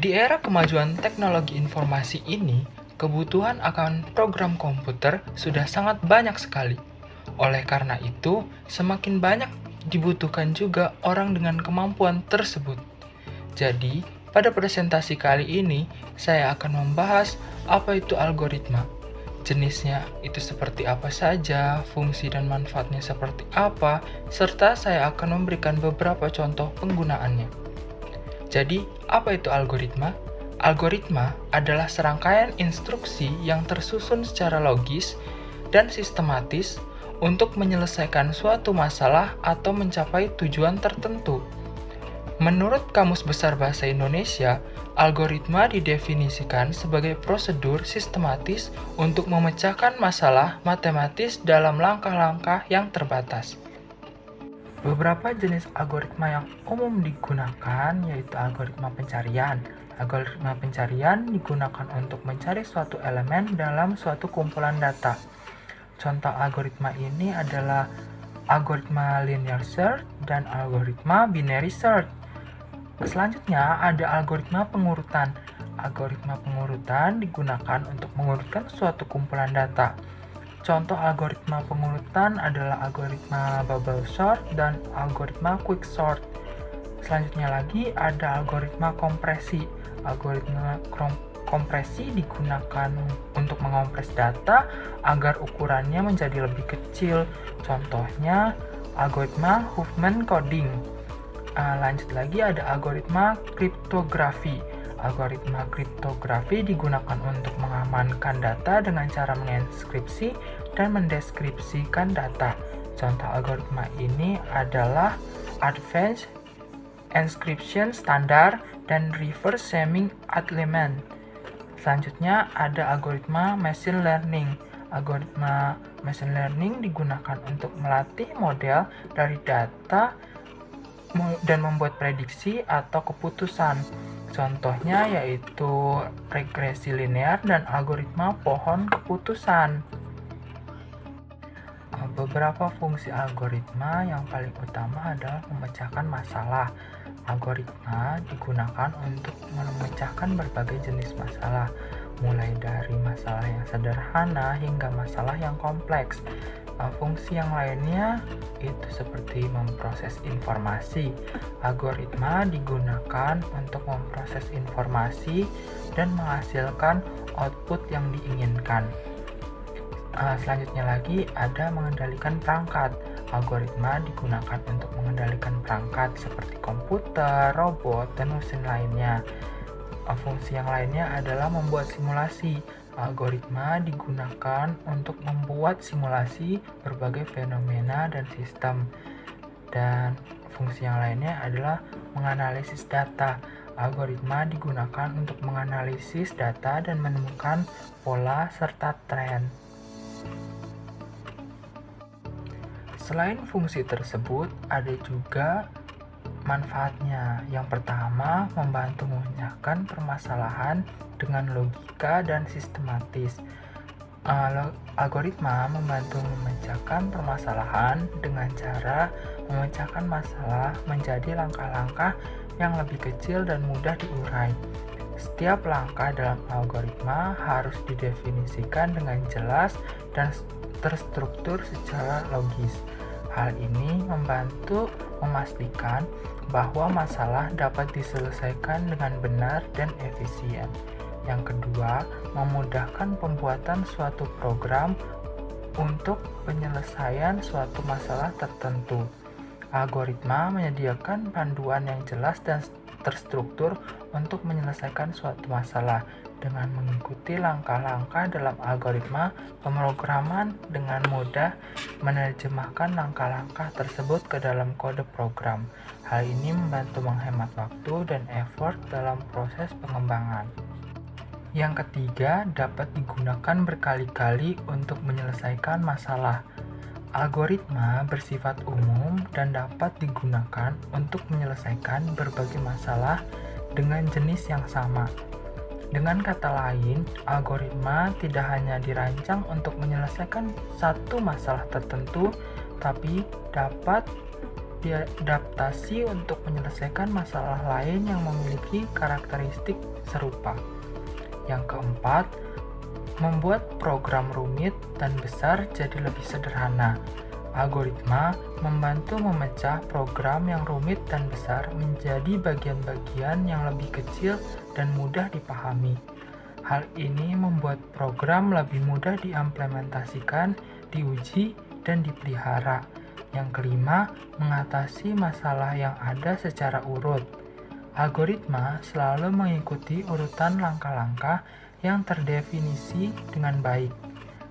Di era kemajuan teknologi informasi ini, kebutuhan akan program komputer sudah sangat banyak sekali. Oleh karena itu, semakin banyak dibutuhkan juga orang dengan kemampuan tersebut. Jadi, pada presentasi kali ini, saya akan membahas apa itu algoritma. Jenisnya itu seperti apa saja, fungsi dan manfaatnya seperti apa, serta saya akan memberikan beberapa contoh penggunaannya. Jadi, apa itu algoritma? Algoritma adalah serangkaian instruksi yang tersusun secara logis dan sistematis untuk menyelesaikan suatu masalah atau mencapai tujuan tertentu. Menurut Kamus Besar Bahasa Indonesia, algoritma didefinisikan sebagai prosedur sistematis untuk memecahkan masalah matematis dalam langkah-langkah yang terbatas. Beberapa jenis algoritma yang umum digunakan yaitu algoritma pencarian. Algoritma pencarian digunakan untuk mencari suatu elemen dalam suatu kumpulan data. Contoh algoritma ini adalah algoritma linear search dan algoritma binary search. Selanjutnya ada algoritma pengurutan. Algoritma pengurutan digunakan untuk mengurutkan suatu kumpulan data. Contoh algoritma pengurutan adalah algoritma bubble sort dan algoritma quick sort. Selanjutnya lagi ada algoritma kompresi. Algoritma kompresi digunakan untuk mengompres data agar ukurannya menjadi lebih kecil. Contohnya algoritma Huffman coding. Lanjut lagi ada algoritma kriptografi. Algoritma kriptografi digunakan untuk mengamankan data dengan cara menginskripsi dan mendeskripsikan data. Contoh algoritma ini adalah Advanced Encryption Standard dan Reverse Sharing Agreement. Selanjutnya ada algoritma machine learning. Algoritma machine learning digunakan untuk melatih model dari data dan membuat prediksi atau keputusan. Contohnya yaitu regresi linear dan algoritma pohon keputusan. Beberapa fungsi algoritma yang paling utama adalah memecahkan masalah. Algoritma digunakan untuk memecahkan berbagai jenis masalah, mulai dari masalah yang sederhana hingga masalah yang kompleks. Fungsi yang lainnya itu seperti memproses informasi. Algoritma digunakan untuk memproses informasi dan menghasilkan output yang diinginkan. Selanjutnya lagi ada mengendalikan perangkat. Algoritma digunakan untuk mengendalikan perangkat seperti komputer, robot, dan mesin lainnya. Fungsi yang lainnya adalah membuat simulasi. Algoritma digunakan untuk membuat simulasi berbagai fenomena dan sistem. Dan fungsi yang lainnya adalah menganalisis data. Algoritma digunakan untuk menganalisis data dan menemukan pola serta tren. Selain fungsi tersebut, ada juga manfaatnya. Yang pertama, membantu memecahkan permasalahan dengan logika dan sistematis. Algoritma membantu memecahkan permasalahan dengan cara memecahkan masalah menjadi langkah-langkah yang lebih kecil dan mudah diurai. Setiap langkah dalam algoritma harus didefinisikan dengan jelas dan terstruktur secara logis. Hal ini membantu memastikan bahwa masalah dapat diselesaikan dengan benar dan efisien. Yang kedua, memudahkan pembuatan suatu program untuk penyelesaian suatu masalah tertentu. Algoritma menyediakan panduan yang jelas dan terstruktur untuk menyelesaikan suatu masalah. Dengan mengikuti langkah-langkah dalam algoritma, pemrograman dengan mudah menerjemahkan langkah-langkah tersebut ke dalam kode program. Hal ini membantu menghemat waktu dan effort dalam proses pengembangan. Yang ketiga, dapat digunakan berkali-kali untuk menyelesaikan masalah. Algoritma bersifat umum dan dapat digunakan untuk menyelesaikan berbagai masalah dengan jenis yang sama. Dengan kata lain, algoritma tidak hanya dirancang untuk menyelesaikan satu masalah tertentu, tapi dapat diadaptasi untuk menyelesaikan masalah lain yang memiliki karakteristik serupa. Yang keempat, membuat program rumit dan besar jadi lebih sederhana. Algoritma membantu memecah program yang rumit dan besar menjadi bagian-bagian yang lebih kecil dan mudah dipahami. Hal ini membuat program lebih mudah diimplementasikan, diuji, dan dipelihara. Yang kelima, mengatasi masalah yang ada secara urut. Algoritma selalu mengikuti urutan langkah-langkah yang terdefinisi dengan baik.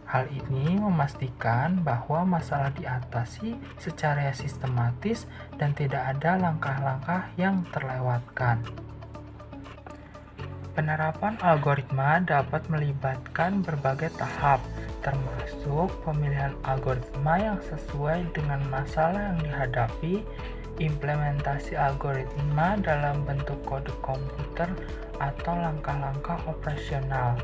Hal ini memastikan bahwa masalah diatasi secara sistematis dan tidak ada langkah-langkah yang terlewatkan. Penerapan algoritma dapat melibatkan berbagai tahap, termasuk pemilihan algoritma yang sesuai dengan masalah yang dihadapi, implementasi algoritma dalam bentuk kode komputer atau langkah-langkah operasional,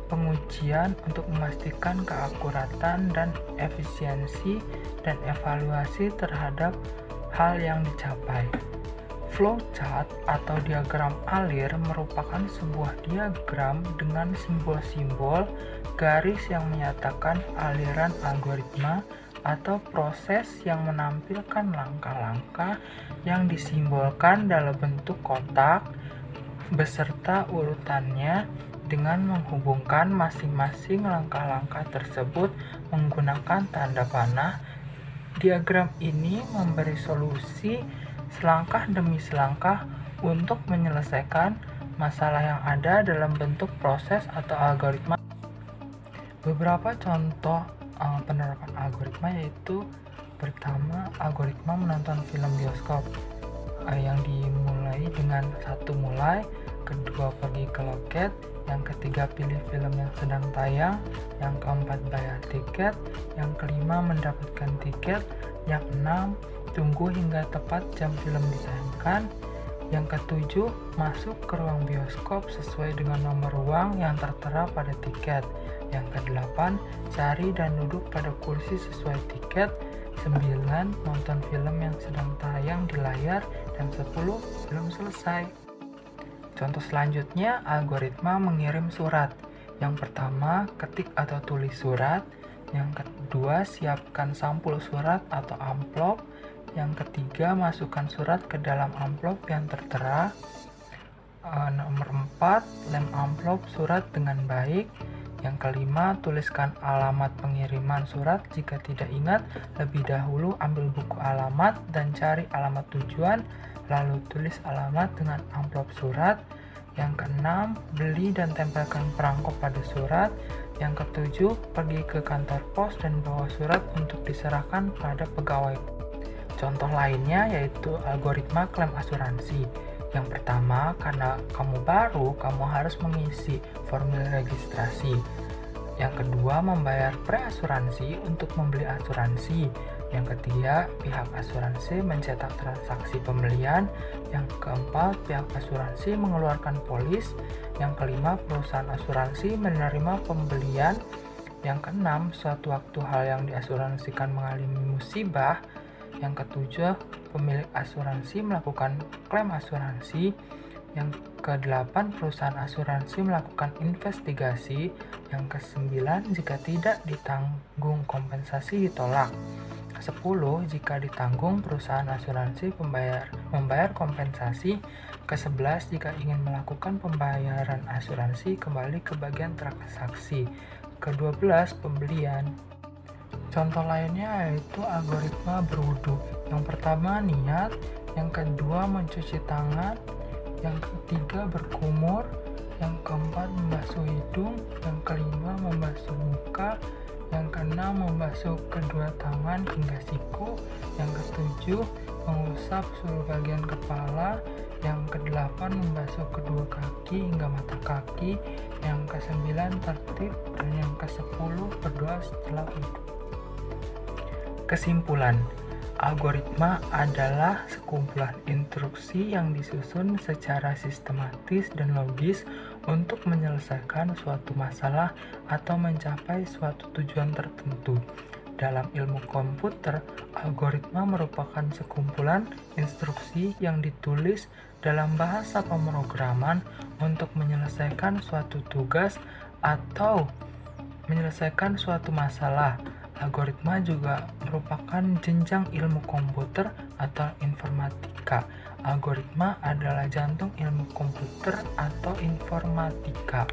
pengujian untuk memastikan keakuratan dan efisiensi, dan evaluasi terhadap hal yang dicapai. Flowchart atau diagram alir merupakan sebuah diagram dengan simbol-simbol garis yang menyatakan aliran algoritma atau proses yang menampilkan langkah-langkah yang disimbolkan dalam bentuk kotak beserta urutannya dengan menghubungkan masing-masing langkah-langkah tersebut menggunakan tanda panah. Diagram ini memberi solusi selangkah demi selangkah untuk menyelesaikan masalah yang ada dalam bentuk proses atau algoritma. Beberapa contoh penerapan algoritma yaitu pertama, algoritma menonton film bioskop yang dimulai dengan satu mulai, kedua pergi ke loket, yang ketiga pilih film yang sedang tayang, yang keempat bayar tiket, yang kelima mendapatkan tiket, yang enam tunggu hingga tepat jam film ditayangkan, yang ketujuh masuk ke ruang bioskop sesuai dengan nomor ruang yang tertera pada tiket, yang kedelapan cari dan duduk pada kursi sesuai tiket, 9 nonton film yang sedang tayang di layar, dan 10 belum selesai. Contoh selanjutnya, algoritma mengirim surat. Yang pertama, ketik atau tulis surat. Yang kedua, siapkan sampul surat atau amplop. Yang ketiga, masukkan surat ke dalam amplop yang tertera. Nomor 4, lem amplop surat dengan baik. Yang kelima, tuliskan alamat pengiriman surat. Jika tidak ingat, lebih dahulu ambil buku alamat dan cari alamat tujuan, lalu tulis alamat dengan amplop surat. Yang keenam, beli dan tempelkan perangko pada surat. Yang ketujuh, pergi ke kantor pos dan bawa surat untuk diserahkan pada pegawai. Contoh lainnya yaitu algoritma klaim asuransi. Yang pertama, karena kamu baru, kamu harus mengisi formulir registrasi. Yang kedua, membayar preasuransi untuk membeli asuransi. Yang ketiga, pihak asuransi mencetak transaksi pembelian. Yang keempat, pihak asuransi mengeluarkan polis. Yang kelima, perusahaan asuransi menerima pembelian. Yang keenam, suatu waktu hal yang diasuransikan mengalami musibah. Yang ketujuh, pemilik asuransi melakukan klaim asuransi. Yang kedelapan, perusahaan asuransi melakukan investigasi. Yang kesembilan, jika tidak ditanggung kompensasi ditolak. 10, jika ditanggung perusahaan asuransi membayar kompensasi. Ke-11, jika ingin melakukan pembayaran asuransi kembali ke bagian transaksi. Ke-12, pembelian. Contoh lainnya yaitu algoritma berwudu. Yang pertama, niat. Yang kedua, mencuci tangan. Yang ketiga, berkumur. Yang keempat, membasuh hidung. Yang kelima, membasuh muka. Yang keenam, membasuh kedua tangan hingga siku. Yang ketujuh, mengusap seluruh bagian kepala. Yang kedelapan, membasuh kedua kaki hingga mata kaki. Yang kesembilan, tertib. Dan yang ke-10, berdoa setelah wudu. Kesimpulan, algoritma adalah sekumpulan instruksi yang disusun secara sistematis dan logis untuk menyelesaikan suatu masalah atau mencapai suatu tujuan tertentu. Dalam ilmu komputer, algoritma merupakan sekumpulan instruksi yang ditulis dalam bahasa pemrograman untuk menyelesaikan suatu tugas atau menyelesaikan suatu masalah. Algoritma juga merupakan jenjang ilmu komputer atau informatika. Algoritma adalah jantung ilmu komputer atau informatika.